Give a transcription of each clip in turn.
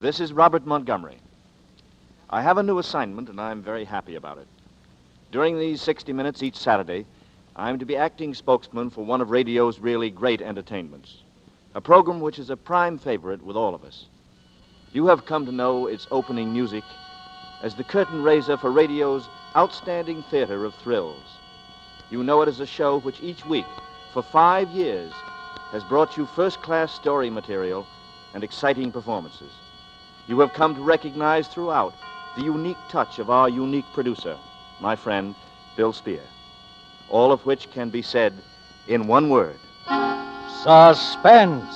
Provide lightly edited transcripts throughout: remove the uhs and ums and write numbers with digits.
This is Robert Montgomery. I have a new assignment, and I'm very happy about it. During these 60 minutes each Saturday, I'm to be acting spokesman for one of radio's really great entertainments, a program which is a prime favorite with all of us. You have come to know its opening music as the curtain raiser for radio's outstanding theater of thrills. You know it as a show which each week, for 5 years, has brought you first-class story material and exciting performances. You have come to recognize throughout the unique touch of our unique producer, my friend, Bill Spear. All of which can be said in one word. Suspense.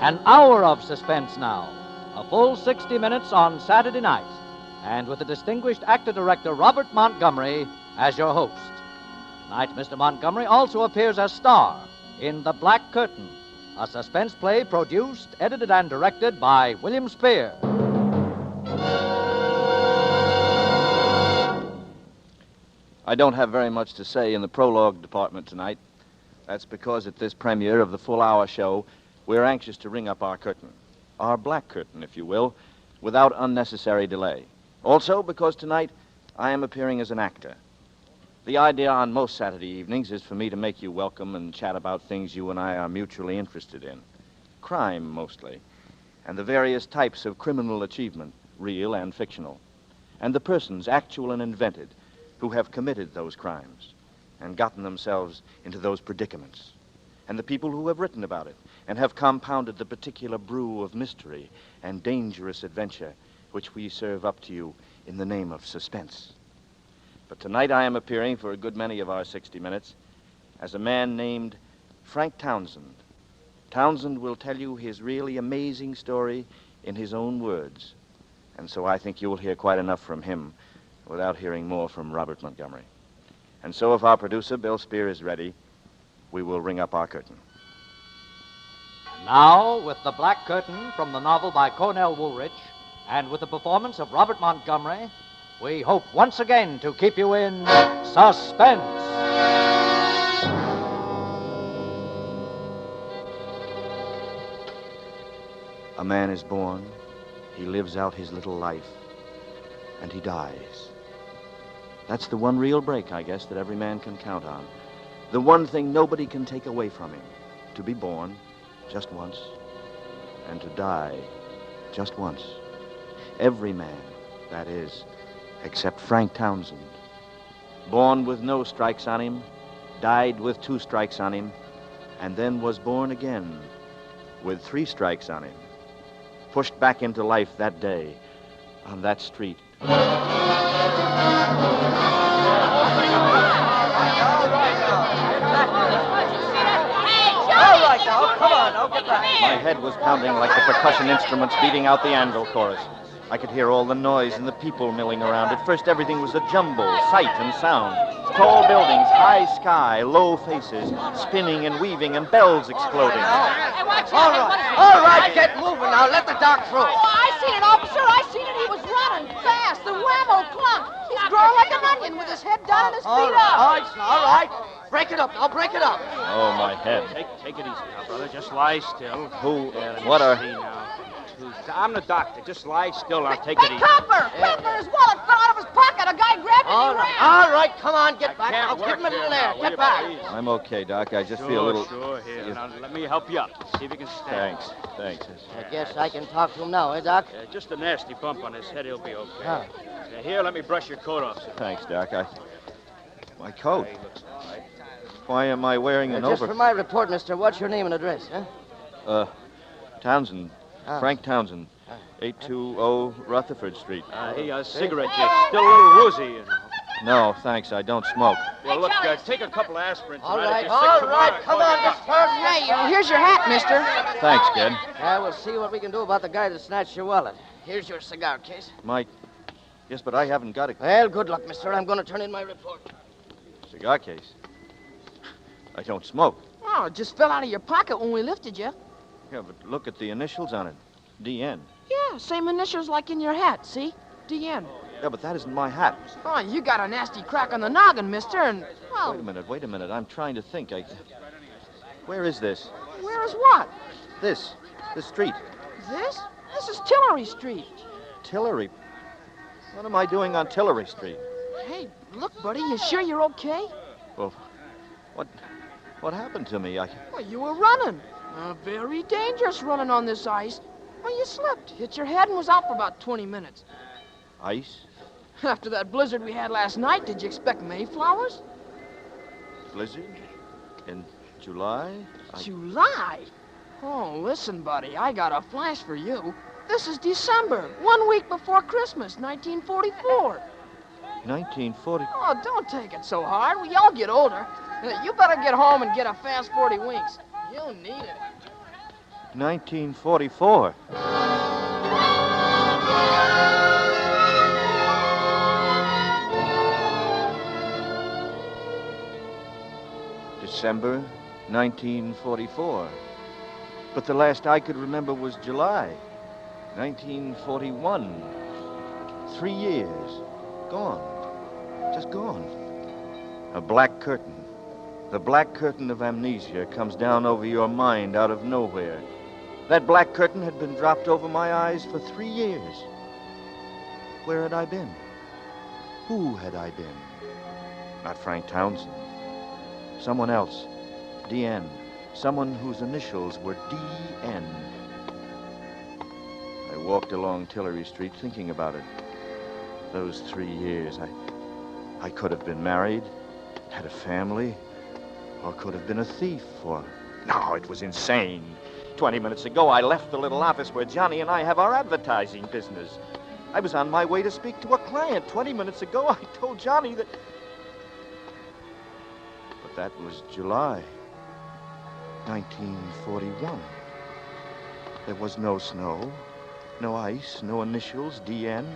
An hour of suspense now. A full 60 minutes on Saturday night. And with the distinguished actor-director Robert Montgomery as your host. Tonight, Mr. Montgomery also appears as star in The Black Curtain, a suspense play produced, edited, and directed by William Spear. I don't have very much to say in the prologue department tonight. That's because at this premiere of the full-hour show, we're anxious to ring up our curtain, our black curtain, if you will, without unnecessary delay. Also because tonight I am appearing as an actor. The idea on most Saturday evenings is for me to make you welcome and chat about things you and I are mutually interested in. Crime, mostly, and the various types of criminal achievement, real and fictional, and the persons, actual and invented, who have committed those crimes and gotten themselves into those predicaments, and the people who have written about it and have compounded the particular brew of mystery and dangerous adventure which we serve up to you in the name of suspense. But tonight I am appearing for a good many of our 60 minutes as a man named Frank Townsend. Townsend will tell you his really amazing story in his own words, and so I think you'll hear quite enough from him without hearing more from Robert Montgomery. And so if our producer, Bill Spear, is ready, we will ring up our curtain. Now, with The Black Curtain from the novel by Cornell Woolrich, and with the performance of Robert Montgomery, we hope once again to keep you in suspense. A man is born, he lives out his little life, and he dies. That's the one real break, I guess, that every man can count on. The one thing nobody can take away from him. To be born just once, and to die just once. Every man, that is, except Frank Townsend. Born with no strikes on him, died with 2 strikes on him, and then was born again with 3 strikes on him. Pushed back into life that day on that street. My head was pounding like the percussion instruments beating out the anvil chorus. I could hear all the noise and the people milling around. At first, everything was a jumble, sight and sound. Tall buildings, high sky, low faces, spinning and weaving, and bells exploding. Hey, watch All out. right, all right, get moving now. Let the doc through. Oh, I seen it, officer. I seen it. He was running fast. The whammo clunk. He's growing like an onion with his head down and his feet up. All right. Break it up now. Break it up. Oh, my head. Take it easy now, brother. Just lie still. Who? There, let me What are... see now. I'm the doctor. Just lie still. I'll take it Hey, easy. Copper! Copper, his wallet fell out of his pocket. A guy grabbed it and he ran. All right, come on, get back. Can't I'll give work him a little here air. now, will Get you, back. please? I'm okay, Doc. I just feel a little... Sure. Here, Yes. now, let me help you up. See if you can stand. Thanks. I guess I can talk to him now, eh, Doc? Just a nasty bump on his head. He'll be okay. Oh. Here, let me brush your coat off, sir. Thanks, Doc. My coat. He looks all right. Why am I wearing an Just for my report, mister, what's your name and address, huh? Townsend. Ah. Frank Townsend. 820 Rutherford Street. Cigarette. You're still a little woozy. You know. No, thanks. I don't smoke. Well, look, take a couple of aspirin. All tonight. right, If you're sick tomorrow, come on, call just turn. Hey, here's your hat, mister. Thanks, kid. Yeah, we'll see what we can do about the guy that snatched your wallet. Here's your cigar case. Mike. Yes, but I haven't got a Well, good luck, mister. I'm going to turn in my report. cigar case. I don't smoke. Oh, it just fell out of your pocket when we lifted you. Yeah, but look at the initials on it. DN. Yeah, same initials like in your hat, see? DN. Yeah, but that isn't my hat. Oh, you got a nasty crack on the noggin, mister, and, well... Wait a minute. I'm trying to think. Where is this? Where is what? This street. This? This is Tillery Street. Tillery? What am I doing on Tillery Street? Hey, look, buddy, you sure you're okay? Well, what happened to me? Well, you were running. Very dangerous running on this ice. Well, you slipped, hit your head, and was out for about 20 minutes. Ice? After that blizzard we had last night, did you expect Mayflowers? Blizzard? In July? July? Oh, listen, buddy, I got a flash for you. This is December, 1 week before Christmas, 1944. 1940. Oh, don't take it so hard. We all get older. You better get home and get a fast 40 winks. You'll need it. 1944. December 1944. But the last I could remember was July 1941. 3 years. Gone. Just gone. A black curtain. The black curtain of amnesia comes down over your mind out of nowhere. That black curtain had been dropped over my eyes for 3 years. Where had I been? Who had I been? Not Frank Townsend. Someone else. D.N. Someone whose initials were D.N. I walked along Tillery Street thinking about it. Those 3 years, I could have been married, had a family, or could have been a thief, or... No, it was insane. 20 minutes ago, I left the little office where Johnny and I have our advertising business. I was on my way to speak to a client. 20 minutes ago, I told Johnny that... But that was July 1941. There was no snow, no ice, no initials, D.N.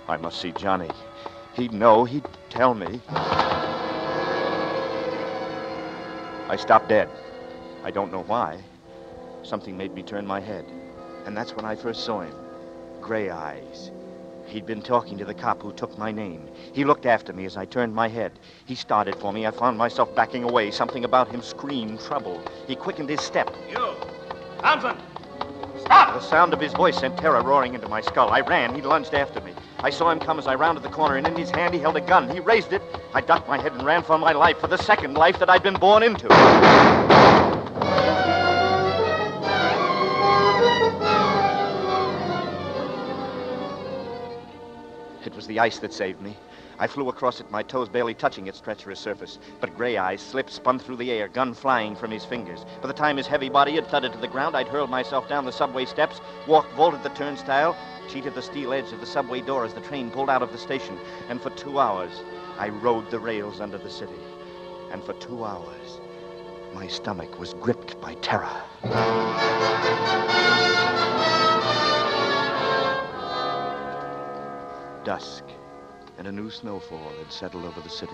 I must see Johnny. He'd know. He'd tell me. I stopped dead. I don't know why. Something made me turn my head. And that's when I first saw him. Gray eyes. He'd been talking to the cop who took my name. He looked after me as I turned my head. He started for me. I found myself backing away. Something about him screamed trouble. He quickened his step. You! Townsend! Stop! The sound of his voice sent terror roaring into my skull. I ran. He lunged after me. I saw him come as I rounded the corner, and in his hand he held a gun. He raised it. I ducked my head and ran for my life, for the second life that I'd been born into. It was the ice that saved me. I flew across it, my toes barely touching its treacherous surface. But Gray Eyes slipped, spun through the air, gun flying from his fingers. By the time his heavy body had thudded to the ground, I'd hurled myself down the subway steps, vaulted the turnstile, cheated the steel edge of the subway door as the train pulled out of the station. And for 2 hours, I rode the rails under the city. And for 2 hours, my stomach was gripped by terror. Dusk, and a new snowfall had settled over the city.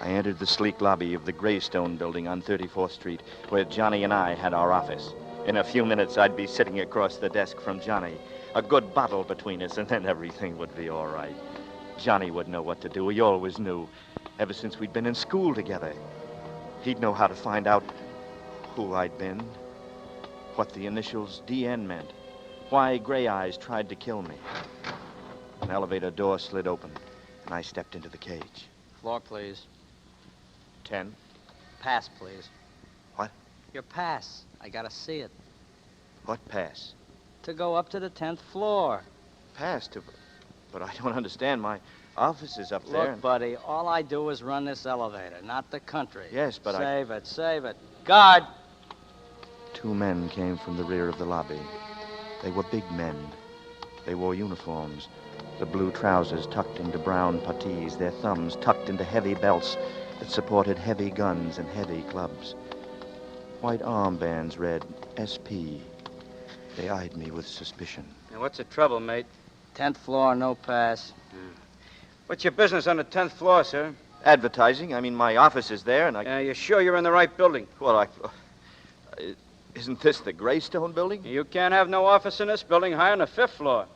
I entered the sleek lobby of the Greystone building on 34th Street, where Johnny and I had our office. In a few minutes, I'd be sitting across the desk from Johnny. A good bottle between us, and then everything would be all right. Johnny would know what to do. He always knew, ever since we'd been in school together. He'd know how to find out who I'd been, what the initials D.N. meant, why Gray Eyes tried to kill me. An elevator door slid open, and I stepped into the cage. Floor, please. 10. Pass, please. What? Your pass. I gotta see it. What pass? To go up to the 10th floor. Pass to... But I don't understand. My office is up there. Look, buddy, all I do is run this elevator, not the country. Yes, but Save it. Guard! 2 men came from the rear of the lobby. They were big men. They wore uniforms. The blue trousers tucked into brown puttees, their thumbs tucked into heavy belts that supported heavy guns and heavy clubs. White armbands read SP. They eyed me with suspicion. Now, what's the trouble, mate? 10th floor, no pass. What's your business on the 10th floor, sir? Advertising. I mean, my office is there, and I... You sure you're in the right building? Well, isn't this the Greystone building? You can't have no office in this building higher than the 5th floor.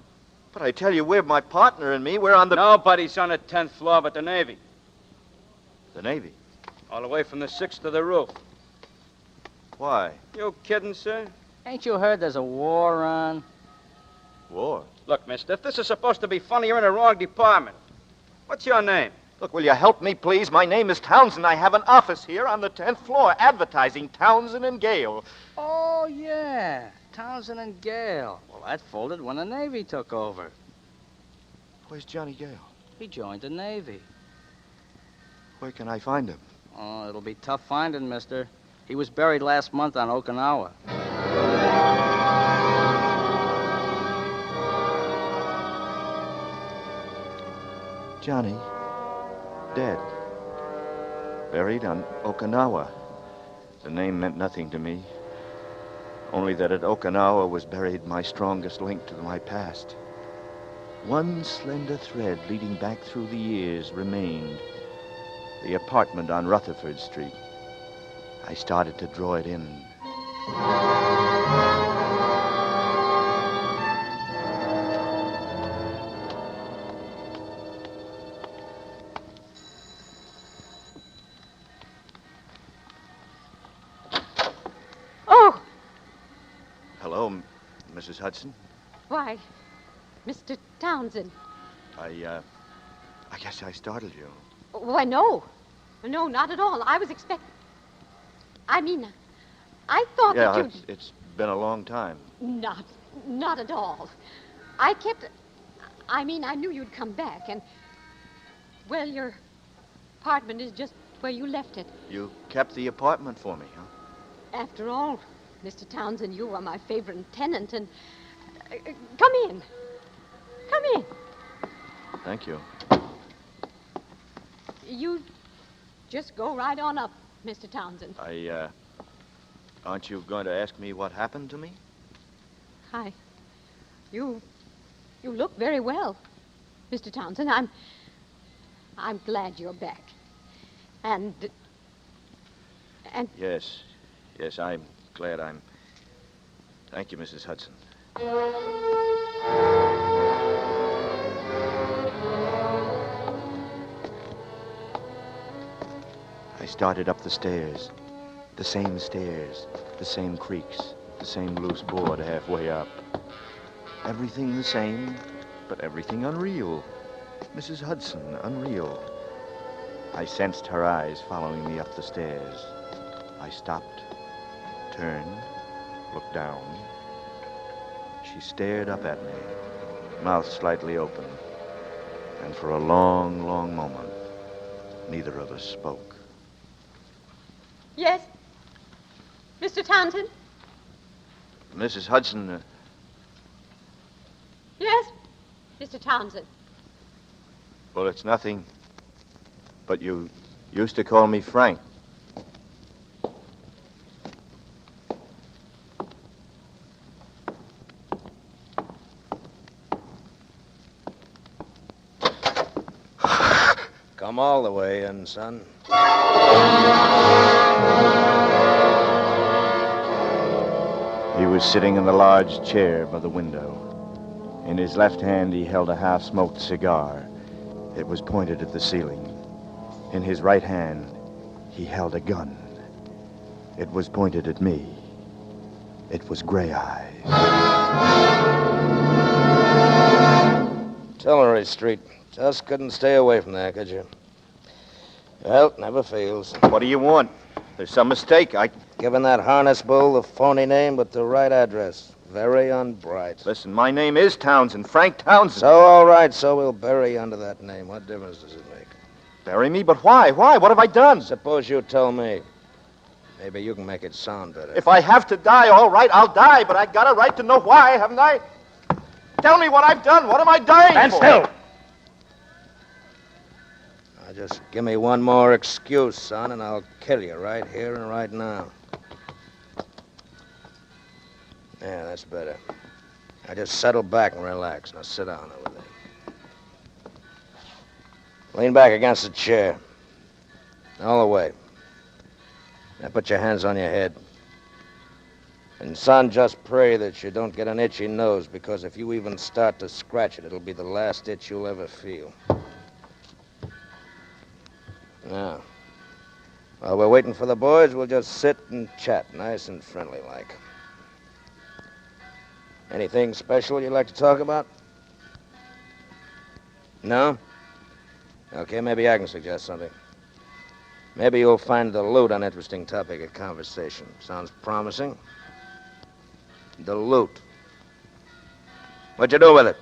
But I tell you, we're my partner and me. We're on the... Nobody's on the 10th floor but the Navy. The Navy? All the way from the 6th to the roof. Why? You kidding, sir? Ain't you heard there's a war on? War? Look, mister, if this is supposed to be funny, you're in the wrong department. What's your name? Look, will you help me, please? My name is Townsend. I have an office here on the 10th floor, advertising Townsend and Gale. Oh, yeah. Townsend and Gale. Well, that folded when the Navy took over. Where's Johnny Gale? He joined the Navy. Where can I find him? Oh, it'll be tough finding, mister. He was buried last month on Okinawa. Johnny, dead. Buried on Okinawa. The name meant nothing to me. Only that at Okinawa was buried my strongest link to my past. One slender thread leading back through the years remained. The apartment on Rutherford Street. I started to draw it in. Oh, Hello, Mrs. Hudson. why, Mr. Townsend. I guess I startled you. Why, no. No, not at all. I was I thought that Yeah, you'd... it's been a long time. Not at all. I knew you'd come back, and, well, your apartment is just where you left it. You kept the apartment for me, huh? After all, Mr. Townsend, you are my favorite tenant, and... come in. Come in. Thank you. You just go right on up, Mr. Townsend. Aren't you going to ask me what happened to me? Hi. You look very well, Mr. Townsend. I'm glad you're back. And Yes, I'm glad Thank you, Mrs. Hudson. I started up the stairs. The same creaks, the same loose board halfway up. Everything the same, but everything unreal. Mrs. Hudson, unreal. I sensed her eyes following me up the stairs. I stopped, turned, looked down. She stared up at me, mouth slightly open. And for a long, long moment, neither of us spoke. yes, Mr. Townsend. Mrs. Hudson, Yes, Mr. Townsend. well, it's nothing, but you used to call me Frank. Come all the way in, son. He was sitting in the large chair by the window. In his left hand, he held a half-smoked cigar. It was pointed at the ceiling. In his right hand, he held a gun. It was pointed at me. It was Gray Eyes. Tillery Street. Just couldn't stay away from there, could you? Well, never fails. What do you want? There's some mistake. Given that harness bull the phony name, but the right address. Very unbright. Listen, my name is Townsend, Frank Townsend. So, all right, so we'll bury you under that name. What difference does it make? Bury me? But why? Why? What have I done? Suppose you tell me. Maybe you can make it sound better. If I have to die, all right, I'll die, but I got a right to know why, haven't I? Tell me what I've done. What am I dying Stand for? still. Now, just give me one more excuse, son, and I'll kill you right here and right now. Yeah, that's better. Now, just settle back and relax. Now, sit down over there. Lean back against the chair. All the way. Now, put your hands on your head. And, son, just pray that you don't get an itchy nose, because if you even start to scratch it, it'll be the last itch you'll ever feel. Now, While we're waiting for the boys, we'll just sit and chat, nice and friendly like. Anything special you'd like to talk about? No? Okay, maybe I can suggest something. Maybe you'll find the loot an interesting topic of conversation. Sounds promising? The loot. What'd you do with it?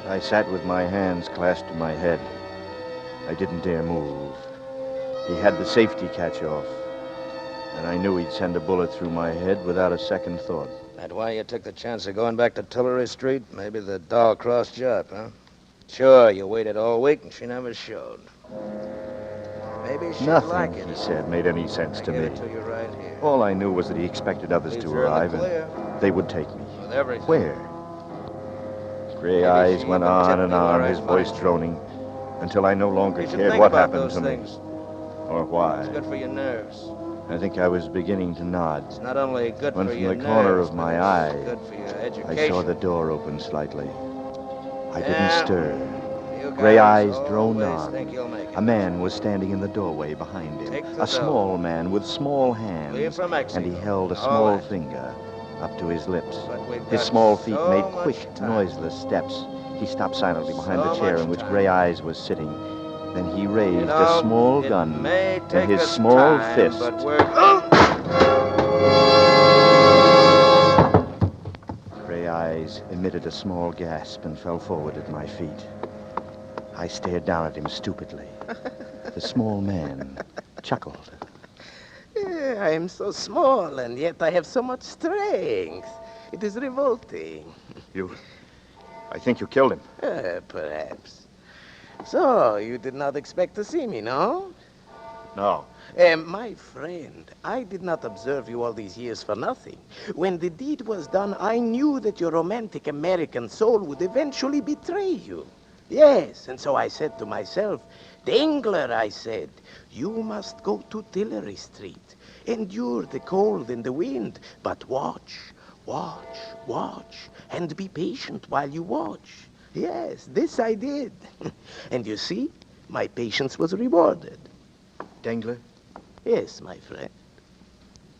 I sat with my hands clasped to my head. I didn't dare move. He had the safety catch off, and I knew he'd send a bullet through my head without a second thought. That why you took the chance of going back to Tillery Street? Maybe the doll crossed you up, huh? Sure, you waited all week and she never showed. Maybe she'd Nothing, like it. he said, made any sense to Give me. it to you right here. All I knew was that he expected others Leaves to her in the arrive, clear. and they would take me. With everything. Where? His gray Maybe eyes she went even on tipped and me on, where I his voice find you. droning, until I no longer You should cared think what about happened those to things. me or why. It's good for your nerves. I think I was beginning to nod. It's not only good When for from your the corner nerves, of my but eye, it's good for your education. I saw the door open slightly. I didn't Yeah. stir. You Gray guys eyes droned always on. think you'll make it. A man was standing in the doorway behind him. Take the A small man with small hands. Clear from Mexico. And he held a All small right. finger up to his lips. But we've His got small feet so made much quick, time. noiseless steps. He stopped silently behind So the chair much in which time. Gray Eyes was sitting. Then he raised You know, a small it gun may in take his us small time, fist. But we're... Gray Eyes emitted a small gasp and fell forward at my feet. I stared down at him stupidly. The small man chuckled. I am so small, and yet I have so much strength. It is revolting. I think you killed him. Perhaps. So, you did not expect to see me, no? No. My friend, I did not observe you all these years for nothing. When the deed was done, I knew that your romantic American soul would eventually betray you. Yes, and so I said to myself, Dangler, I said, you must go to Tillery Street. Endure the cold and the wind, but watch, and be patient while you watch. Yes, this I did. And you see, my patience was rewarded. Dangler, Yes, my friend.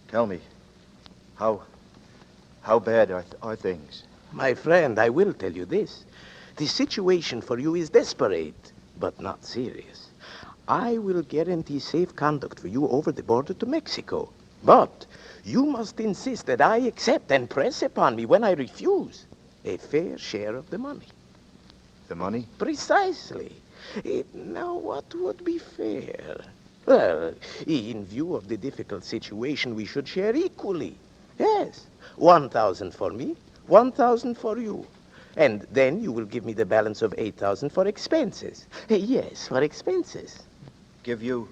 tell me, how bad are things? My friend, I will tell you this. The situation for you is desperate, but not serious. I will guarantee safe conduct for you over the border to Mexico. But you must insist that I accept and press upon me when I refuse a fair share of the money. The money? Precisely. Now, what would be fair? Well, in view of the difficult situation, we should share equally. Yes, 1,000 for me, 1,000 for you. And then you will give me the balance of 8,000 for expenses. Yes, for expenses. Give you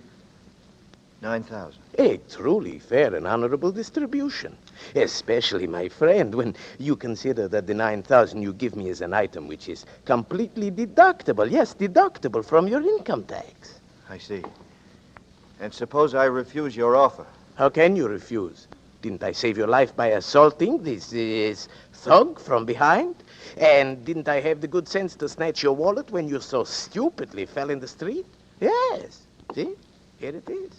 9,000. A truly fair and honorable distribution. Especially, my friend, when you consider that the 9,000 you give me is an item which is completely deductible. Yes, deductible from your income tax. I see. And suppose I refuse your offer. How can you refuse? Didn't I save your life by assaulting this thug from behind? And didn't I have the good sense to snatch your wallet when you so stupidly fell in the street? Yes. See? Here it is.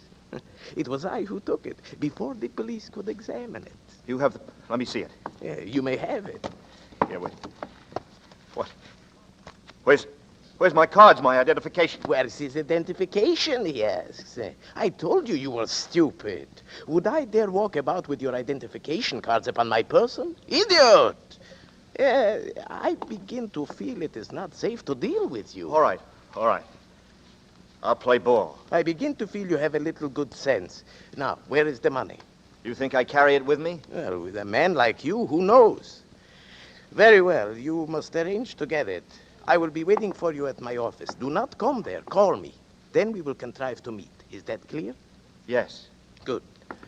It was I who took it before the police could examine it. You have the... Let me see it. Yeah, you may have it. Here, wait. What? Where's my cards, my identification? Where's his identification, he asks. I told you you were stupid. Would I dare walk about with your identification cards upon my person? Idiot! I begin to feel it is not safe to deal with you. All right. I'll play ball. I begin to feel you have a little good sense. Now, where is the money? You think I carry it with me? Well, with a man like you, who knows? Very well, you must arrange to get it. I will be waiting for you at my office. Do not come there. Call me. Then we will contrive to meet. Is that clear? Yes. Good.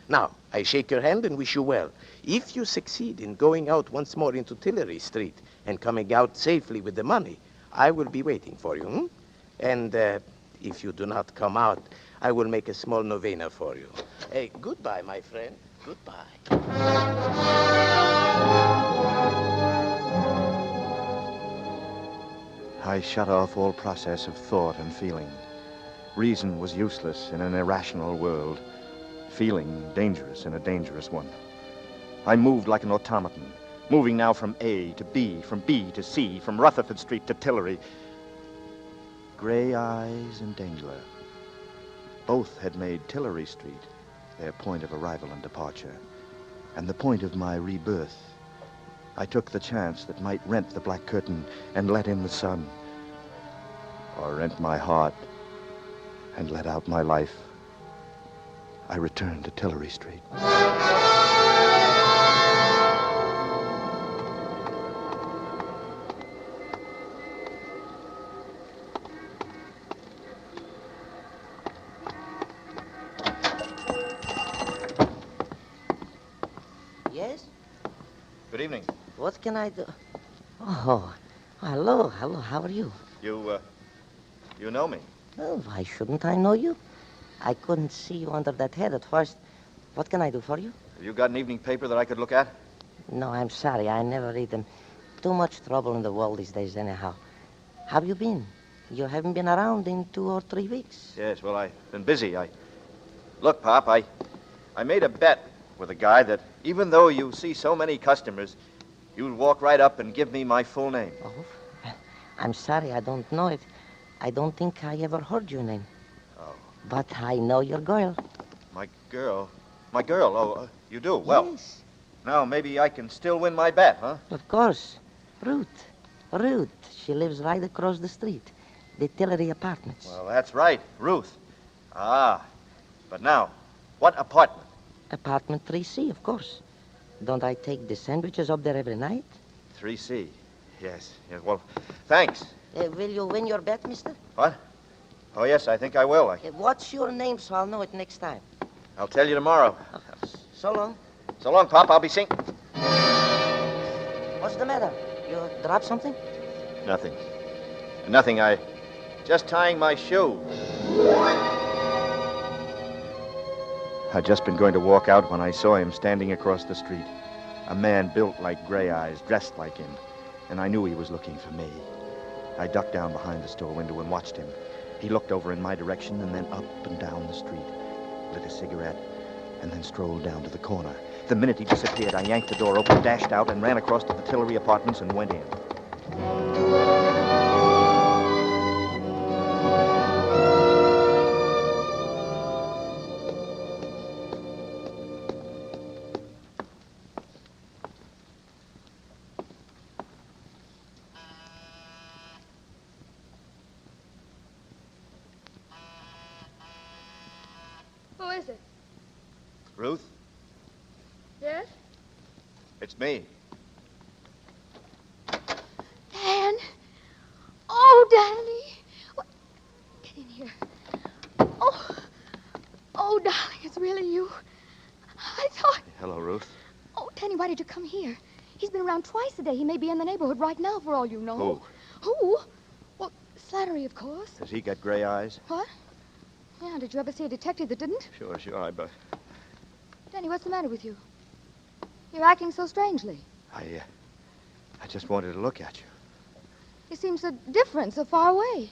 Now, I shake your hand and wish you well. If you succeed in going out once more into Tillery Street and coming out safely with the money, I will be waiting for you. And if you do not come out, I will make a small novena for you. Goodbye, my friend. Goodbye. I shut off all process of thought and feeling. Reason was useless in an irrational world. Feeling dangerous in a dangerous one. I moved like an automaton, moving now from A to B, from B to C, from Rutherford Street to Tillery. Gray Eyes and Dangler. Both had made Tillery Street their point of arrival and departure, and the point of my rebirth. I took the chance that might rent the black curtain and let in the sun, or rent my heart and let out my life. I returned to Tillery Street. Yes? Good evening. What can I do? Oh, hello, how are you? You know me. Oh, why shouldn't I know you? I couldn't see you under that head at first. What can I do for you? Have you got an evening paper that I could look at? No, I'm sorry, I never read them. Too much trouble in the world these days anyhow. How have you been? You haven't been around in 2 or 3 weeks. Yes, well, I've been busy. Look, Pop, I made a bet with a guy that even though you see so many customers, you'd walk right up and give me my full name. Oh, I'm sorry, I don't know it. I don't think I ever heard your name. Oh. But I know your girl. My girl? My girl? Oh, you do? Well, Yes, now maybe I can still win my bet, huh? of course. Ruth. Ruth. She lives right across the street. The Tillery Apartments. Well, that's right, Ruth. Ah, but now, what apartment? Apartment 3C, of course. Don't I take the sandwiches up there every night? 3C. Yes. Well, thanks. Will you win your bet, mister? What? Oh, yes, I think I will. What's your name so I'll know it next time? I'll tell you tomorrow. So long. So long, Pop. I'll be seeing... What's the matter? You dropped something? Nothing. Nothing. Just tying my shoe. I'd just been going to walk out when I saw him standing across the street. A man built like Gray Eyes, dressed like him. And I knew he was looking for me. I ducked down behind the store window and watched him. He looked over in my direction and then up and down the street, lit a cigarette, and then strolled down to the corner. The minute he disappeared, I yanked the door open, dashed out, and ran across to the Tillery Apartments and went in. Who is it? Ruth, Yes? it's me. Dan? Oh, Danny. What? Get in here. Oh, darling, it's really you. I thought... Hello, Ruth. Oh, Danny, why did you come here? He's been around twice a day. He may be in the neighborhood right now, for all you know. Who? Well, Slattery, of course. Has he got gray eyes? What? Yeah, did you ever see a detective that didn't? Sure, but Danny, what's the matter with you? You're acting so strangely. I just wanted to look at you. You seem so different, so far away.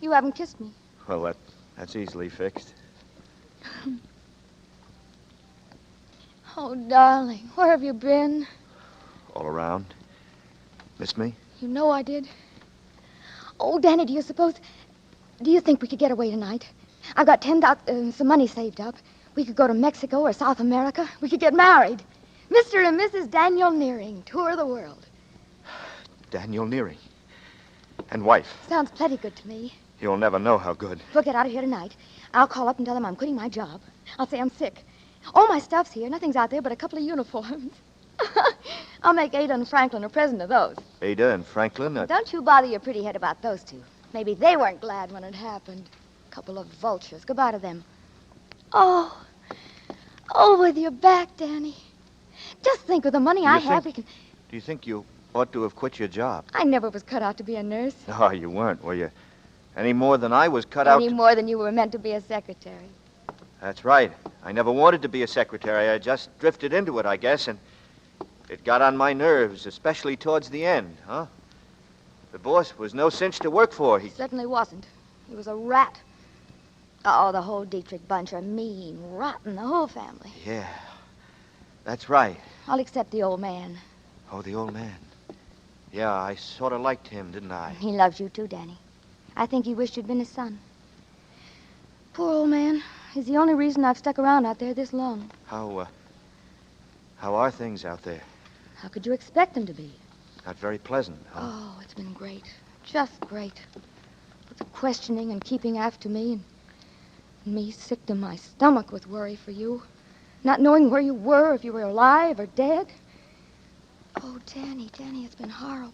You haven't kissed me. Well, that's easily fixed. Oh, darling, where have you been? All around. Miss me? You know I did. Oh, Danny, do you think we could get away tonight? I've got some money saved up. We could go to Mexico or South America. We could get married. Mr. and Mrs. Daniel Nearing, tour the world. Daniel Nearing. And wife. Sounds plenty good to me. You'll never know how good. We'll get out of here tonight. I'll call up and tell them I'm quitting my job. I'll say I'm sick. All my stuff's here. Nothing's out there but a couple of uniforms. I'll make Ada and Franklin a present of those. Ada and Franklin? Don't you bother your pretty head about those two. Maybe they weren't glad when it happened. Couple of vultures. Goodbye to them. Oh, with your back, Danny. Just think of the money I have. We can... Do you think you ought to have quit your job? I never was cut out to be a nurse. No, you weren't, were you? Any more than I was cut out Any more than you were meant to be a secretary. That's right. I never wanted to be a secretary. I just drifted into it, I guess, and it got on my nerves, especially towards the end, huh? The boss was no cinch to work for. He Certainly wasn't. He was a rat. Oh, the whole Dietrich bunch are mean, rotten, the whole family. Yeah, that's right. All except the old man. Oh, the old man. Yeah, I sort of liked him, didn't I? He loves you too, Danny. I think he wished you'd been his son. Poor old man. He's the only reason I've stuck around out there this long. How are things out there? How could you expect them to be? Not very pleasant, huh? Oh, it's been great. Just great. With the questioning and keeping after me and me sick to my stomach with worry for you. Not knowing where you were, if you were alive or dead. Oh, Danny, it's been horrible.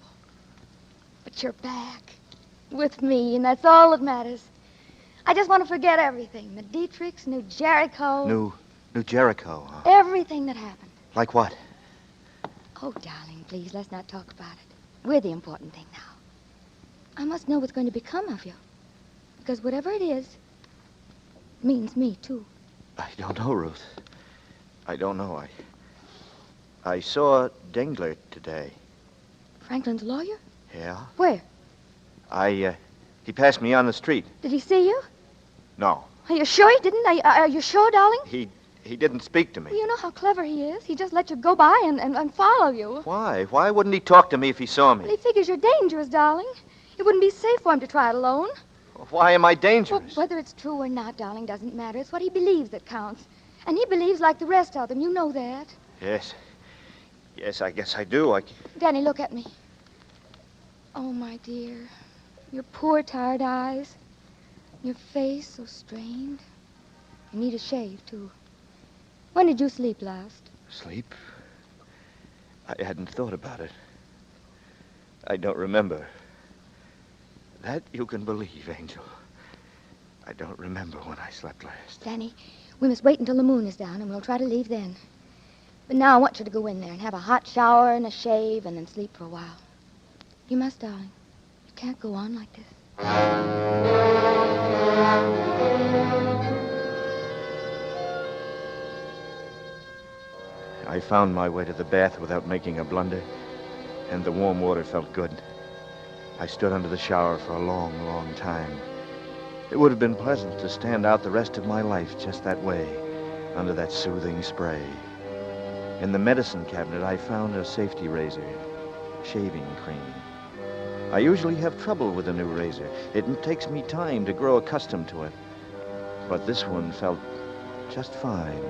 But you're back. With me, and that's all that matters. I just want to forget everything. The Dietrichs, New Jericho. New Jericho, huh? Everything that happened. Like what? Oh, darling, please, let's not talk about it. We're the important thing now. I must know what's going to become of you. Because whatever it is, means me, too. I don't know, Ruth. I don't know. I saw Dengler today. Franklin's lawyer? Yeah? Where? He passed me on the street. Did he see you? No. Are you sure he didn't? Are you sure, darling? He didn't speak to me. Well, you know how clever he is. He just let you go by and follow you. Why? Why wouldn't he talk to me if he saw me? Well, he figures you're dangerous, darling. It wouldn't be safe for him to try it alone. Why am I dangerous? Well, whether it's true or not, darling, doesn't matter. It's what he believes that counts. And he believes like the rest of them. You know that. Yes. Yes, I guess I do. Danny, look at me. Oh, my dear. Your poor, tired eyes. Your face so strained. You need a shave, too. When did you sleep last? Sleep? I hadn't thought about it. I don't remember. That you can believe, Angel. I don't remember when I slept last. Danny, we must wait until the moon is down, and we'll try to leave then. But now I want you to go in there and have a hot shower and a shave and then sleep for a while. You must, darling. You can't go on like this. I found my way to the bath without making a blunder, and the warm water felt good. I stood under the shower for a long, long time. It would have been pleasant to stand out the rest of my life just that way, under that soothing spray. In the medicine cabinet, I found a safety razor, shaving cream. I usually have trouble with a new razor. It takes me time to grow accustomed to it. But this one felt just fine.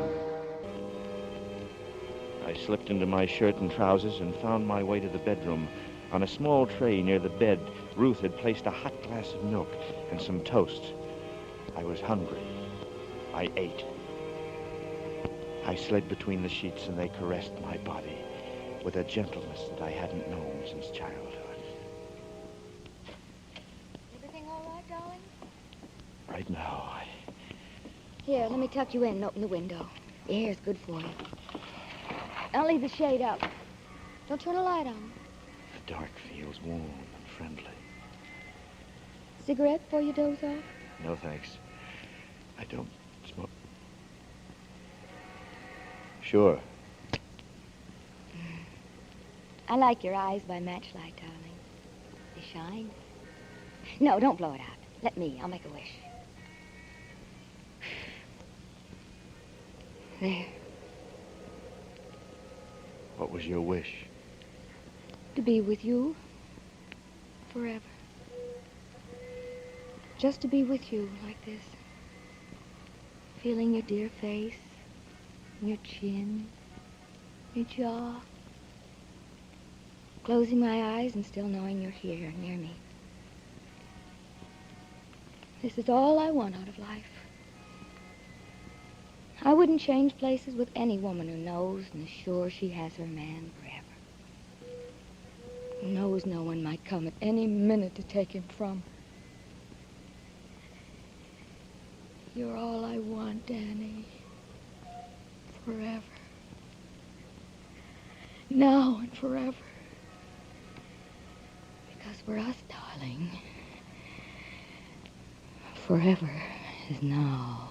I slipped into my shirt and trousers and found my way to the bedroom. On a small tray near the bed, Ruth had placed a hot glass of milk and some toast. I was hungry. I ate. I slid between the sheets and they caressed my body with a gentleness that I hadn't known since childhood. Everything all right, darling? Right now, Here, let me tuck you in and open the window. The air's good for you. I'll leave the shade up. Don't turn a light on. The dark feels warm and friendly. Cigarette before you doze off? No, thanks. I don't smoke. Sure. I like your eyes by matchlight, darling. They shine. No, don't blow it out. Let me. I'll make a wish. There. What was your wish? To be with you forever. Just to be with you like this. Feeling your dear face, your chin, your jaw. Closing my eyes and still knowing you're here near me. This is all I want out of life. I wouldn't change places with any woman who knows and is sure she has her man forever. Who knows no one might come at any minute to take him from her. You're all I want, Danny. Forever. Now and forever. Because for us, darling, forever is now.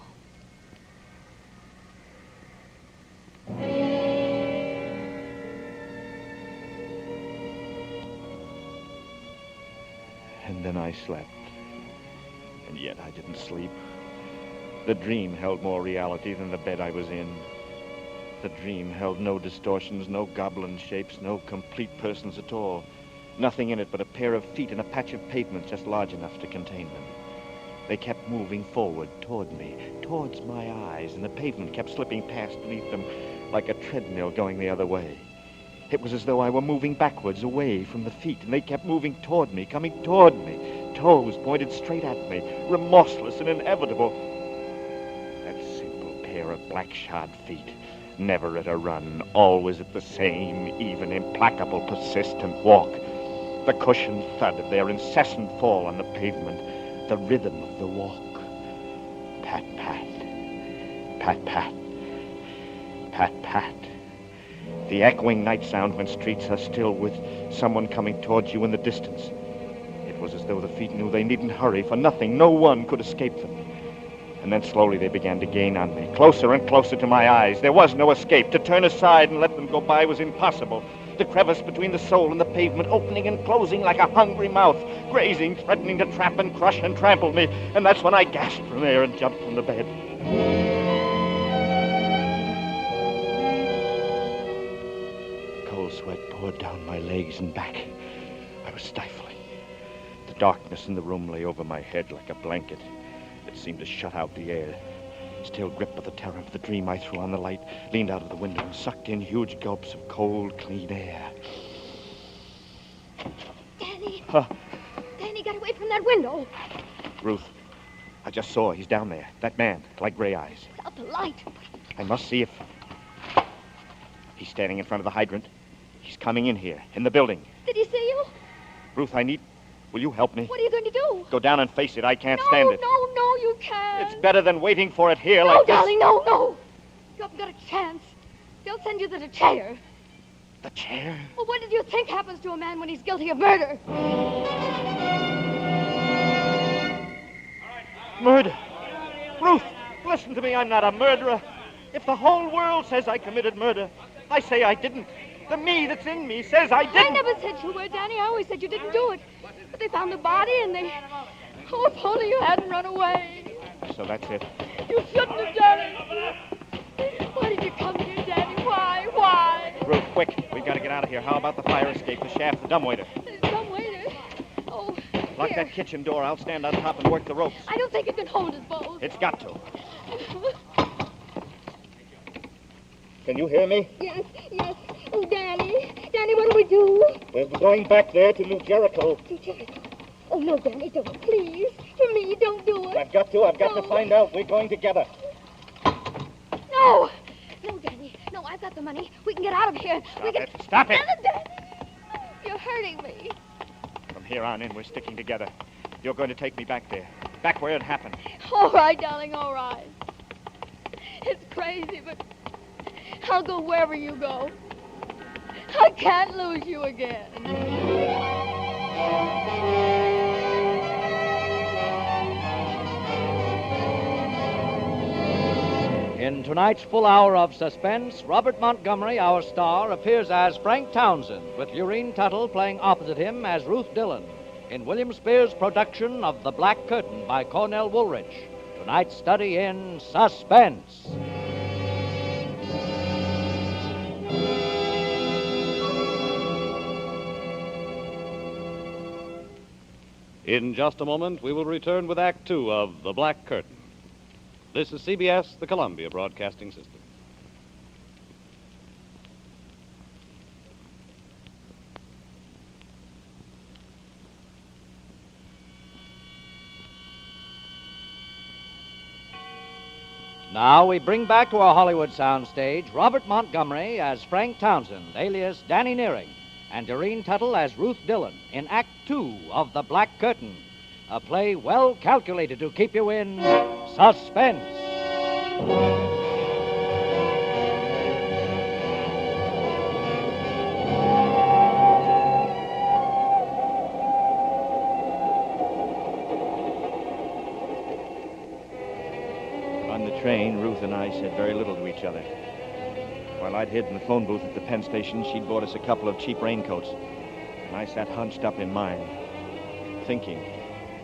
And then I slept. And yet I didn't sleep. The dream held more reality than the bed I was in. The dream held no distortions, no goblin shapes, no complete persons at all. Nothing in it but a pair of feet and a patch of pavement just large enough to contain them. They kept moving forward toward me, towards my eyes, and the pavement kept slipping past beneath them like a treadmill going the other way. It was as though I were moving backwards, away from the feet, and they kept moving toward me, coming toward me. Toes pointed straight at me, remorseless and inevitable. That simple pair of black-shod feet, never at a run, always at the same, even, implacable, persistent walk. The cushioned thud of their incessant fall on the pavement, the rhythm of the walk. Pat, pat, pat, pat, pat, pat. The echoing night sound when streets are still with someone coming towards you in the distance. It was as though the feet knew they needn't hurry, for nothing, no one could escape them. And then slowly they began to gain on me, closer and closer to my eyes. There was no escape. To turn aside and let them go by was impossible. The crevice between the soul and the pavement opening and closing like a hungry mouth, grazing, threatening to trap and crush and trample me. And that's when I gasped from air and jumped from the bed. Cold sweat poured down my legs and back. I was stifling. The darkness in the room lay over my head like a blanket. It seemed to shut out the air. Still gripped by the terror of the dream, I threw on the light, leaned out of the window, and sucked in huge gulps of cold, clean air. Danny! Huh? Danny, get away from that window. Ruth, I just saw he's down there. That man, like gray eyes. Out the light. I must see if... He's standing in front of the hydrant. He's coming in here, in the building. Did he see you? Ruth, I need... Will you help me? What are you going to do? Go down and face it. I can't stand it. No, you can't. It's better than waiting for it here no, like this. Darling, no. You haven't got a chance. They'll send you to the chair. The chair? Well, what did you think happens to a man when he's guilty of murder? Murder? Ruth, listen to me. I'm not a murderer. If the whole world says I committed murder, I say I didn't. The me that's in me says I didn't. I never said you were, Danny. I always said you didn't do it. But they found the body and they... Oh, if only you hadn't run away. So that's it. You shouldn't have done it. Why did you come here, Danny? Why? Ruth, quick. We've got to get out of here. How about the fire escape, the shaft, the dumbwaiter? Dumbwaiter? Oh, Lock here. that kitchen door. I'll stand on top and work the ropes. I don't think it can hold us both. It's got to. Can you hear me? Yes. Oh, Danny, what do we do? We're going back there to New Jericho. To Jericho. Oh, no, Danny, don't. Please. For me, don't do it. I've got to find out. We're going together. No, Danny. No, I've got the money. We can get out of here. Stop it. Danny, you're hurting me. From here on in, we're sticking together. You're going to take me back there. Back where it happened. All right, darling, all right. It's crazy, but I'll go wherever you go. I can't lose you again. In tonight's full hour of suspense, Robert Montgomery, our star, appears as Frank Townsend, with Lurene Tuttle playing opposite him as Ruth Dillon, in William Spear's production of The Black Curtain by Cornell Woolrich. Tonight's study in suspense. In just a moment, we will return with Act Two of The Black Curtain. This is CBS, the Columbia Broadcasting System. Now we bring back to our Hollywood soundstage Robert Montgomery as Frank Townsend, alias Danny Nearing, and Lurene Tuttle as Ruth Dillon in Act Two of The Black Curtain, a play well calculated to keep you in suspense. On the train, Ruth and I said very little to each other. While I'd hid in the phone booth at the Penn station, she'd bought us a couple of cheap raincoats. And I sat hunched up in mine, thinking,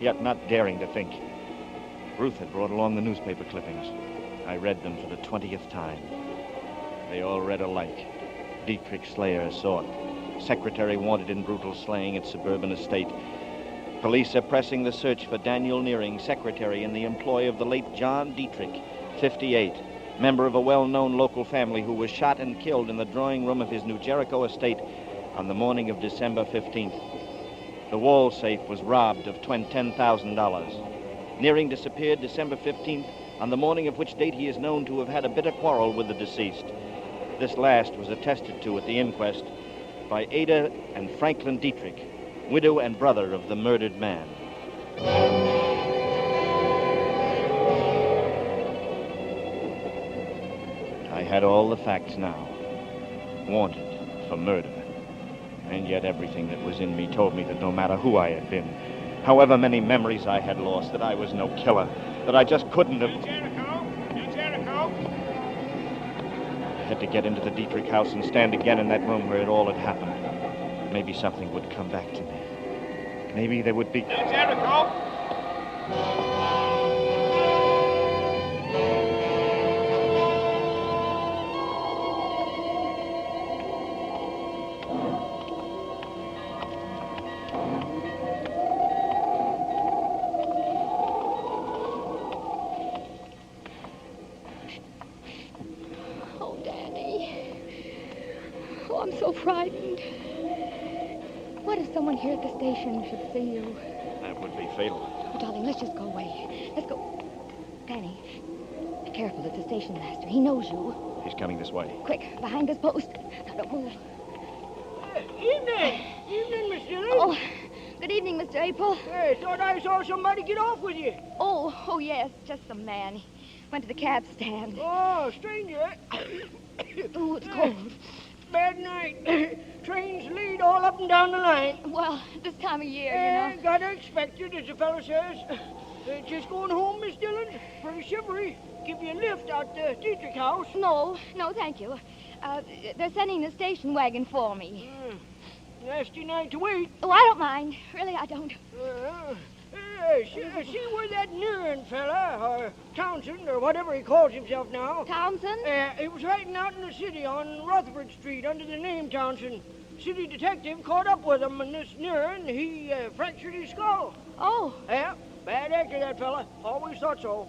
yet not daring to think. Ruth had brought along the newspaper clippings. I read them for the 20th time. They all read alike. Dietrich Slayer sought. Secretary wanted in brutal slaying at suburban estate. Police are pressing the search for Daniel Nearing, secretary in the employ of the late John Dietrich, 58, member of a well-known local family who was shot and killed in the drawing room of his New Jericho estate on the morning of December 15th. The wall safe was robbed of $10,000. Nearing disappeared December 15th, on the morning of which date he is known to have had a bitter quarrel with the deceased. This last was attested to at the inquest by Ada and Franklin Dietrich, widow and brother of the murdered man. I had all the facts now. Wanted for murder. And yet everything that was in me told me that no matter who I had been, however many memories I had lost, that I was no killer, that I just couldn't have... Jericho! I had to get into the Dietrich house and stand again in that room where it all had happened. Maybe something would come back to me. Maybe there would be... Jericho! Oh, Danny. Oh, I'm so frightened. What if someone here at the station should see you? That would be fatal. Oh, darling, let's just go away. Let's go. Danny, be careful. It's the station master. He knows you. He's coming this way. Quick, behind this post. Now, don't move. Evening, Miss Dillon. Oh, good evening, Mr. April. Hey, thought I saw somebody get off with you. Oh, yes, just some man. He went to the cab stand. Oh, stranger. Oh, it's cold. Bad night. Trains lead all up and down the line. Well, this time of year, you know. Gotta expect it, as the fellow says. Just going home, Miss Dillon? Pretty shivery. Give you a lift out the Dietrich house. No, thank you. They're sending the station wagon for me. Nasty night to wait. Oh, I don't mind. Really, I don't. See where that Nearing fella, or Townsend, or whatever he calls himself now. Townsend? He was hiding out in the city on Rutherford Street under the name Townsend. City detective caught up with him, and this Nearing, he fractured his skull. Oh. Yeah, bad actor, that fella. Always thought so.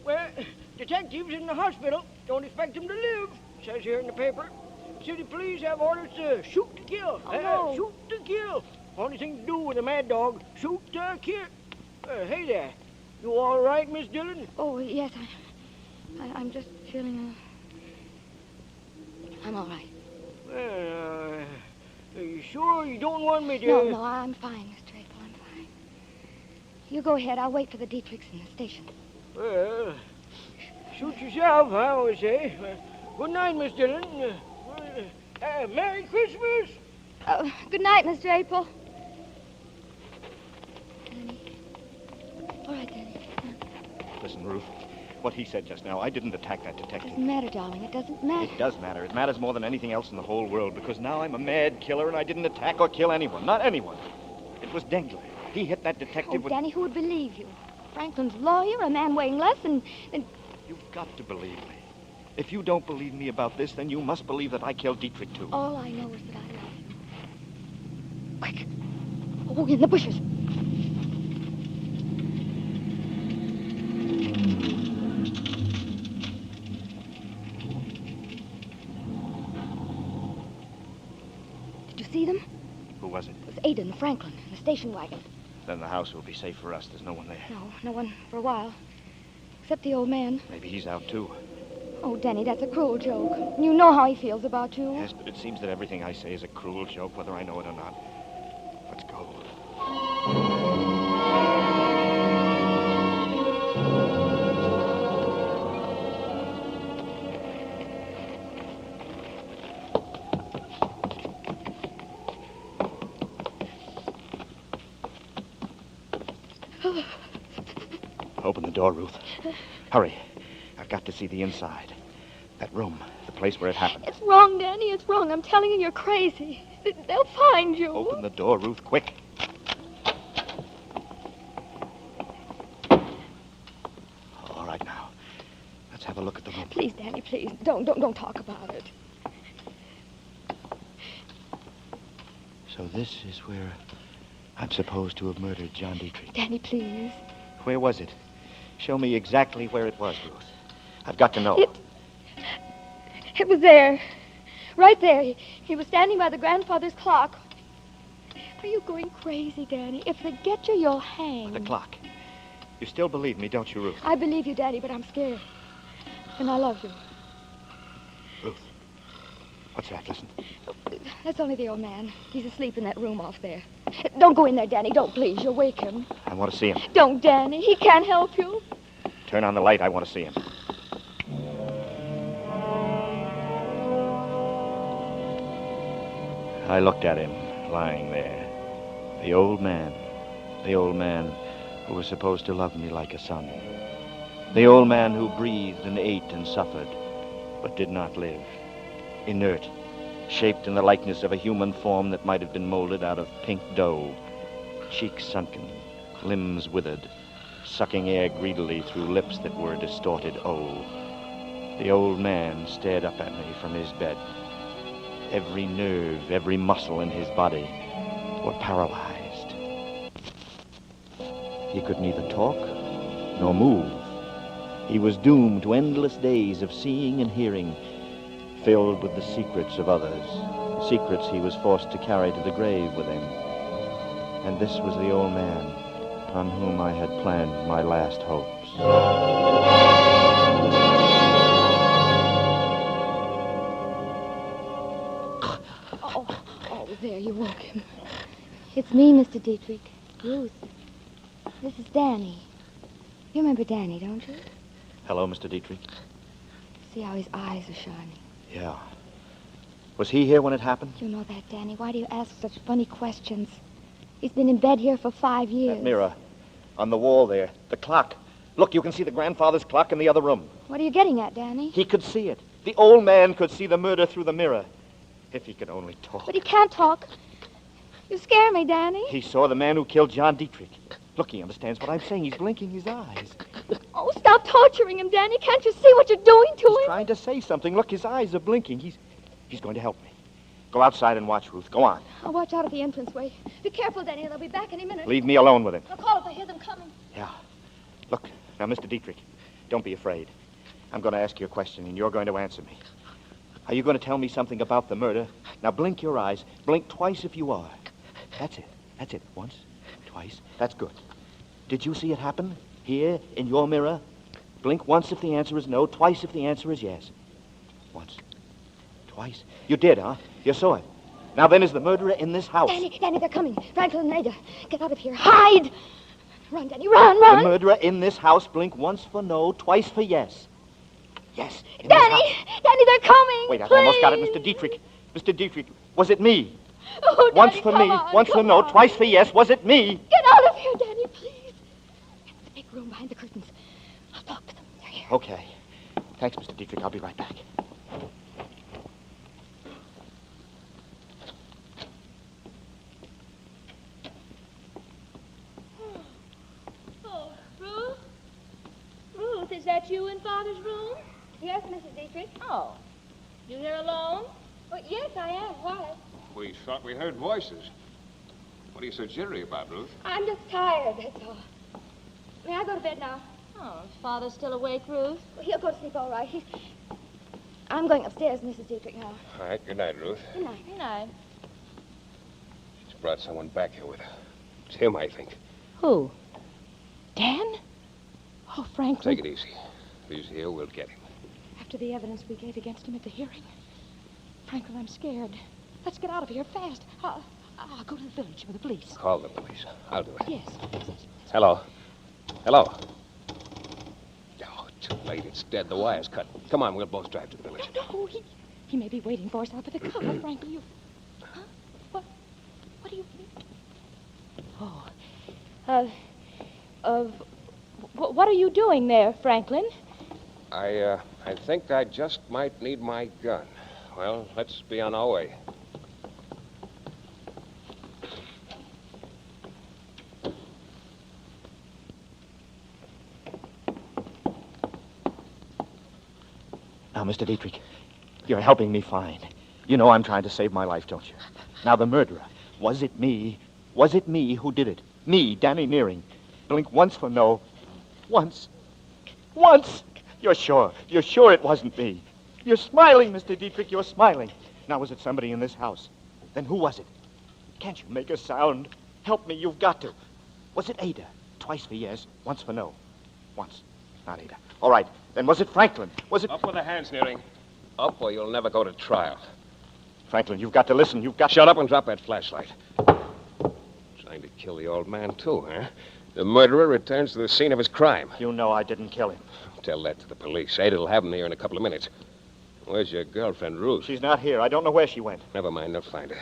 Well, detective's in the hospital. Don't expect him to live, says here in the paper. City police have orders to shoot to kill. Oh, no. Shoot to kill. Only thing to do with a mad dog, shoot to kill. Hey there. You all right, Miss Dillon? Oh, yes, I'm just feeling... I'm all right. Well, are you sure you don't want me to... No, I'm fine, Mr. April, I'm fine. You go ahead. I'll wait for the Dietrichs in the station. Well, shoot yourself, I always say. Good night, Miss Dillon. Merry Christmas! Good night, Mr. April. Danny. All right, Danny. Listen, Ruth, what he said just now, I didn't attack that detective. It doesn't matter, darling. It doesn't matter. It does matter. It matters more than anything else in the whole world, because now I'm a mad killer and I didn't attack or kill anyone. Not anyone. It was Dengler. He hit that detective with... Danny, who would believe you? Franklin's lawyer, a man weighing less than... You've got to believe me. If you don't believe me about this, then you must believe that I killed Dietrich, too. All I know is that I love you. Quick. Oh, in the bushes. Did you see them? Who was it? It was Ada and Franklin in the station wagon. Then the house will be safe for us. There's no one there. No one for a while. Except the old man. Maybe he's out, too. Oh, Danny, that's a cruel joke. You know how he feels about you. Yes, but it seems that everything I say is a cruel joke, whether I know it or not. Let's go. Open the door, Ruth. Hurry. I've got to see the inside. That room, the place where it happened. It's wrong, Danny. It's wrong. I'm telling you, you're crazy. They'll find you. Open the door, Ruth, quick. look at the room. Please, Danny, please. Don't talk about it. So this is where I'm supposed to have murdered John Dietrich. Danny, please. Where was it? Show me exactly where it was, Ruth. I've got to know. It was there. Right there. He was standing by the grandfather's clock. Are you going crazy, Danny? If they get you, you'll hang. The clock. You still believe me, don't you, Ruth? I believe you, Daddy, but I'm scared. And I love you. Ruth. What's that? Listen. That's only the old man. He's asleep in that room off there. Don't go in there, Danny. Don't, please. You'll wake him. I want to see him. Don't, Danny. He can't help you. Turn on the light. I want to see him. I looked at him, lying there. The old man. The old man who was supposed to love me like a son. The old man who breathed and ate and suffered, but did not live. Inert, shaped in the likeness of a human form that might have been molded out of pink dough. Cheeks sunken, limbs withered, sucking air greedily through lips that were a distorted O. The old man stared up at me from his bed. Every nerve, every muscle in his body were paralyzed. He could neither talk nor move. He was doomed to endless days of seeing and hearing, filled with the secrets of others, secrets he was forced to carry to the grave with him. And this was the old man on whom I had planned my last hopes. Oh, there, you woke him. It's me, Mr. Dietrich. Ruth. This is Danny. You remember Danny, don't you? Hello, Mr. Dietrich. See how his eyes are shining. Yeah. Was he here when it happened? You know that, Danny. Why do you ask such funny questions? He's been in bed here for 5 years. That mirror on the wall there. The clock. Look, you can see the grandfather's clock in the other room. What are you getting at, Danny? He could see it. The old man could see the murder through the mirror. If he could only talk. But he can't talk. You scare me, Danny. He saw the man who killed John Dietrich. Look, he understands what I'm saying. He's blinking his eyes. Oh, stop torturing him, Danny. Can't you see what you're doing to He's him? trying to say something. Look, his eyes are blinking. He's going to help me. Go outside and watch, Ruth. Go on. I'll watch out at the entranceway. Be careful, Danny. They'll be back any minute. Leave me alone with him. I'll call if I hear them coming. Yeah. Look, now, Mr. Dietrich, don't be afraid. I'm going to ask you a question, and you're going to answer me. Are you going to tell me something about the murder? Now, blink your eyes. Blink twice if you are. That's it. That's it. Once, twice. That's good. Did you see it happen? Here, in your mirror? Blink once if the answer is no, twice if the answer is yes. Once. Twice. You did, huh? You saw it. Now then, is the murderer in this house? Danny, they're coming. Franklin and Ada. Get out of here. Hide! Run, Danny, run! The murderer in this house. Blink once for no, twice for yes. Yes. Danny, they're coming. Wait, I've please. almost got it, Mr. Dietrich. Mr. Dietrich, was it me? Oh, Danny, once for come me, on, once for come no, on. twice for yes. Was it me? Get out of here, Danny, please. Get to the big room behind the curtains. I'll talk to them. They're here. Okay. Thanks, Mr. Dietrich. I'll be right back. Oh, Ruth? Ruth, is that you in Father's room? Yes, Mrs. Dietrich. Oh. You here alone? Well, yes, I am. Why? We thought we heard voices. What are you so jittery about, Ruth? I'm just tired, that's all. May I go to bed now? Oh, is Father still awake, Ruth? Well, he'll go to sleep all right. I'm going upstairs, Mrs. Dietrich, now. All right, good night, Ruth. Good night. Good night. She's brought someone back here with her. It's him, I think. Who? Dan? Oh, Franklin. Take it easy. If he's here, we'll get him. After the evidence we gave against him at the hearing. Franklin, I'm scared. Let's get out of here fast. I'll go to the village with the police. Call the police. I'll do it. Yes. Hello. Hello. Oh, too late. It's dead. The wire's cut. Come on, we'll both drive to the village. No, he may be waiting for us out at the car, Franklin. You... Huh? What do you... Oh. What are you doing there, Franklin? I think I just might need my gun. Well, let's be on our way. Now, Mr. Dietrich, you're helping me fine. You know I'm trying to save my life, don't you? Now, the murderer, was it me? Was it me who did it? Me, Danny Nearing. Blink once for no. Once. Once! You're sure? You're sure it wasn't me? You're smiling, Mr. Dietrich, you're smiling. Now, was it somebody in this house? Then who was it? Can't you make a sound? Help me, you've got to. Was it Ada? Twice for yes, once for no. Once. Not Ada. All right. Then was it Franklin? Was it... Up with the hands, Nearing. Up or you'll never go to trial. Franklin, you've got to listen. You've got... Shut up and drop that flashlight. Trying to kill the old man, too, huh? The murderer returns to the scene of his crime. You know I didn't kill him. Tell that to the police. Ada'll have him here in a couple of minutes. Where's your girlfriend, Ruth? She's not here. I don't know where she went. Never mind, they'll find her.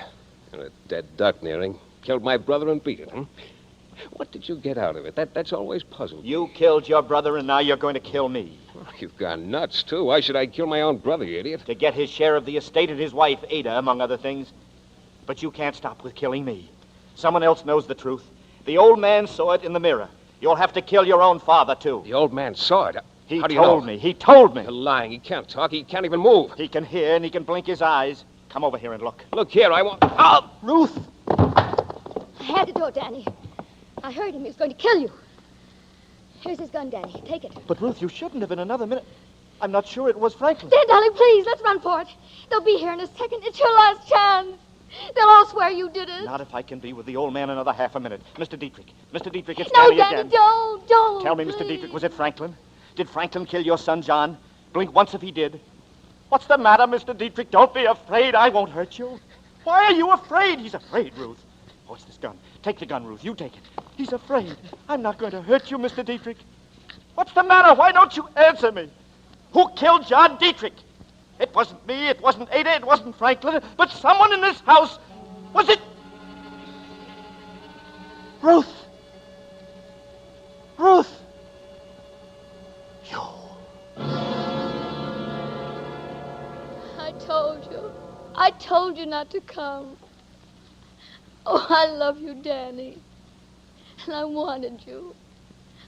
You're a dead duck, Nearing. Killed my brother and beat it, huh? What did you get out of it? That's always puzzled me. You killed your brother, and now you're going to kill me. Oh, you've gone nuts, too. Why should I kill my own brother, you idiot? To get his share of the estate and his wife, Ada, among other things. But you can't stop with killing me. Someone else knows the truth. The old man saw it in the mirror. You'll have to kill your own father, too. The old man saw it? He How do you know? told me. He told me. You're lying. He can't talk. He can't even move. He can hear, and he can blink his eyes. Come over here and look. Look here, I want... Oh, Ruth! I had to do it, Danny. I heard him. He was going to kill you. Here's his gun, Danny. Take it. But, Ruth, you shouldn't have in another minute. I'm not sure it was Franklin. Dan, darling, please, let's run for it. They'll be here in a second. It's your last chance. They'll all swear you did it. Not if I can be with the old man another half a minute. Mr. Dietrich. Mr. Dietrich, it's No, Danny Danny, again. don't. Tell me, please. Mr. Dietrich, was it Franklin? Did Franklin kill your son, John? Blink once if he did. What's the matter, Mr. Dietrich? Don't be afraid. I won't hurt you. Why are you afraid? He's afraid, Ruth. Oh, it's this gun. Take the gun, Ruth. You take it. He's afraid. I'm not going to hurt you, Mr. Dietrich. What's the matter? Why don't you answer me? Who killed John Dietrich? It wasn't me. It wasn't Ada. It wasn't Franklin. But someone in this house. Was it... Ruth? Ruth? You. I told you not to come. Oh, I love you, Danny. And I wanted you.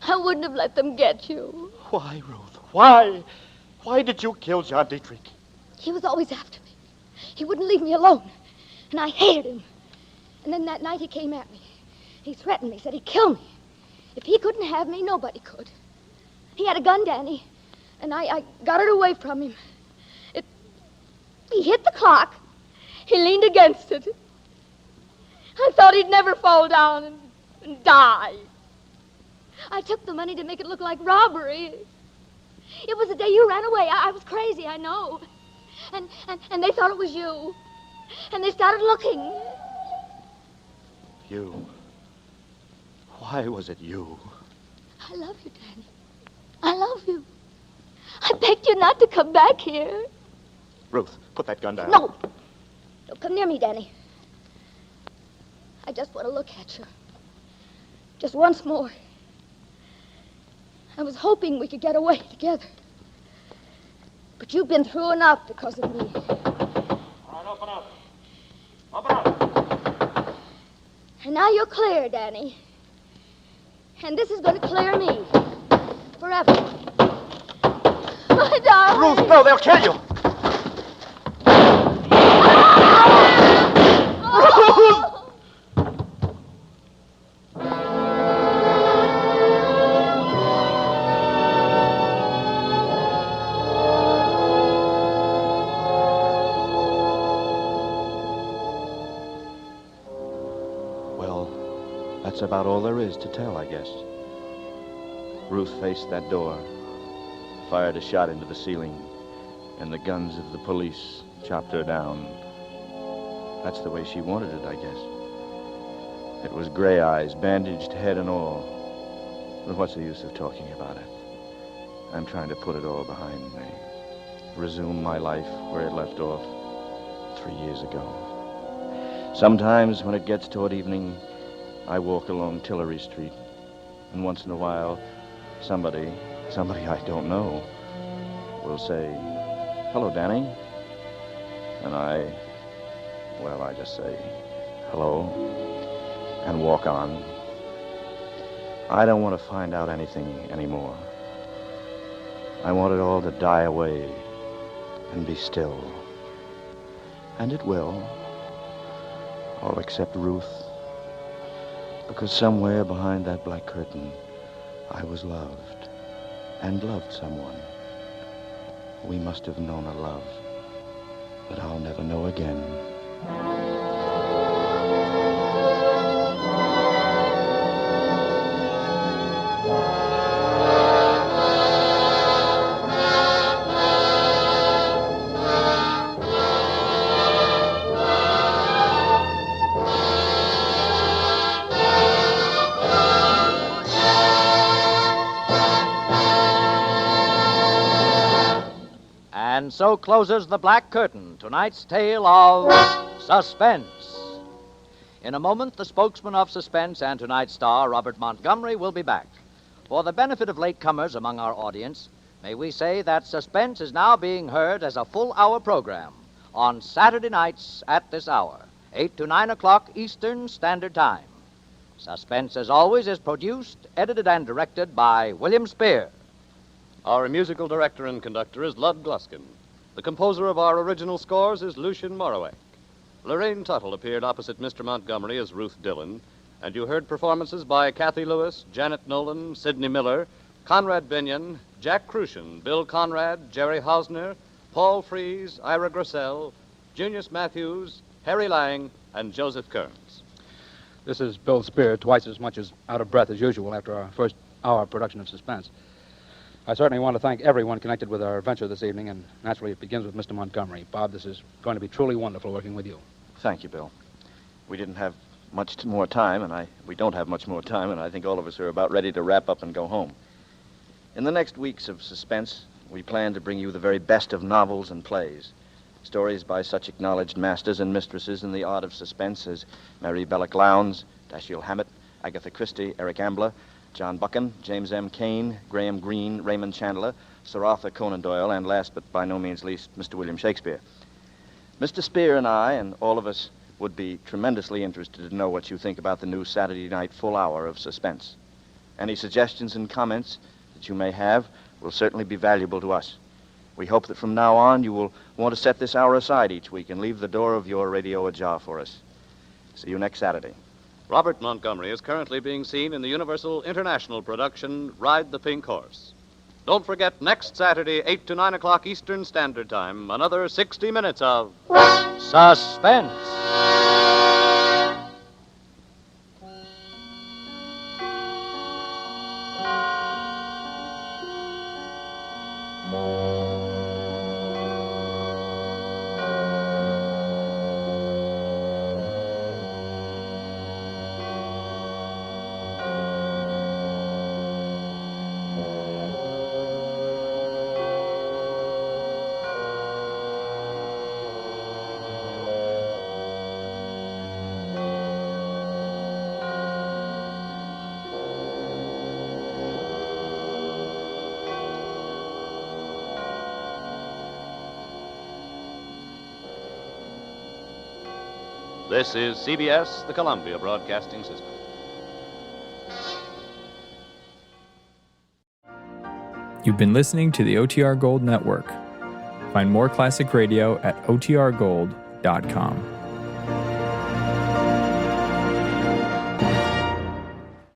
I wouldn't have let them get you. Why, Ruth? Why? Why did you kill John Dietrich? He was always after me. He wouldn't leave me alone. And I hated him. And then that night he came at me. He threatened me, said he'd kill me. If he couldn't have me, nobody could. He had a gun, Danny. And I got it away from him. He hit the clock. He leaned against it. I thought he'd never fall down and die. I took the money to make it look like robbery. It was the day you ran away. I was crazy, I know. And they thought it was you. And they started looking. You. Why was it you? I love you, Danny. I love you. I begged you not to come back here. Ruth, put that gun down. No. Don't come near me, Danny. I just want to look at you. Just once more. I was hoping we could get away together. But you've been through enough because of me. All right, open up. Open up. And now you're clear, Danny. And this is going to clear me. Forever. My darling. Ruth, no, they'll kill you. That's about all there is to tell, I guess. Ruth faced that door, fired a shot into the ceiling, and the guns of the police chopped her down. That's the way she wanted it, I guess. It was gray eyes, bandaged head and all. But what's the use of talking about it? I'm trying to put it all behind me. Resume my life where it left off 3 years ago. Sometimes when it gets toward evening, I walk along Tillery Street, and once in a while, somebody I don't know, will say, "Hello, Danny." And I just say, "Hello," and walk on. I don't want to find out anything anymore. I want it all to die away and be still. And it will, all except Ruth, because somewhere behind that black curtain, I was loved and loved someone. We must have known a love that I'll never know again. And so closes The Black Curtain, tonight's tale of suspense. In a moment, the spokesman of Suspense and tonight's star, Robert Montgomery, will be back. For the benefit of latecomers among our audience, may we say that Suspense is now being heard as a full-hour program on Saturday nights at this hour, 8 to 9 o'clock Eastern Standard Time. Suspense, as always, is produced, edited, and directed by William Spear. Our musical director and conductor is Lud Gluskin. The composer of our original scores is Lucien Morawek. Lorraine Tuttle appeared opposite Mr. Montgomery as Ruth Dillon, and you heard performances by Kathy Lewis, Janet Nolan, Sidney Miller, Conrad Binion, Jack Crucian, Bill Conrad, Jerry Hausner, Paul Fries, Ira Grissell, Junius Matthews, Harry Lang, and Joseph Kearns. This is Bill Spear, twice as much as out of breath as usual after our first hour production of Suspense. I certainly want to thank everyone connected with our adventure this evening, and naturally it begins with Mr. Montgomery. Bob, this is going to be truly wonderful working with you. Thank you, Bill. We didn't have much more time, and we don't have much more time, and I think all of us are about ready to wrap up and go home. In the next weeks of Suspense, we plan to bring you the very best of novels and plays. Stories by such acknowledged masters and mistresses in the art of suspense as Mary Belloc Lowndes, Dashiell Hammett, Agatha Christie, Eric Ambler, John Buchan, James M. Cain, Graham Greene, Raymond Chandler, Sir Arthur Conan Doyle, and last but by no means least, Mr. William Shakespeare. Mr. Spear and I, and all of us, would be tremendously interested to know what you think about the new Saturday night full hour of Suspense. Any suggestions and comments that you may have will certainly be valuable to us. We hope that from now on you will want to set this hour aside each week and leave the door of your radio ajar for us. See you next Saturday. Robert Montgomery is currently being seen in the Universal International production, Ride the Pink Horse. Don't forget, next Saturday, 8 to 9 o'clock Eastern Standard Time, another 60 minutes of Suspense. This is CBS, the Columbia Broadcasting System. You've been listening to the OTR Gold Network. Find more classic radio at otrgold.com.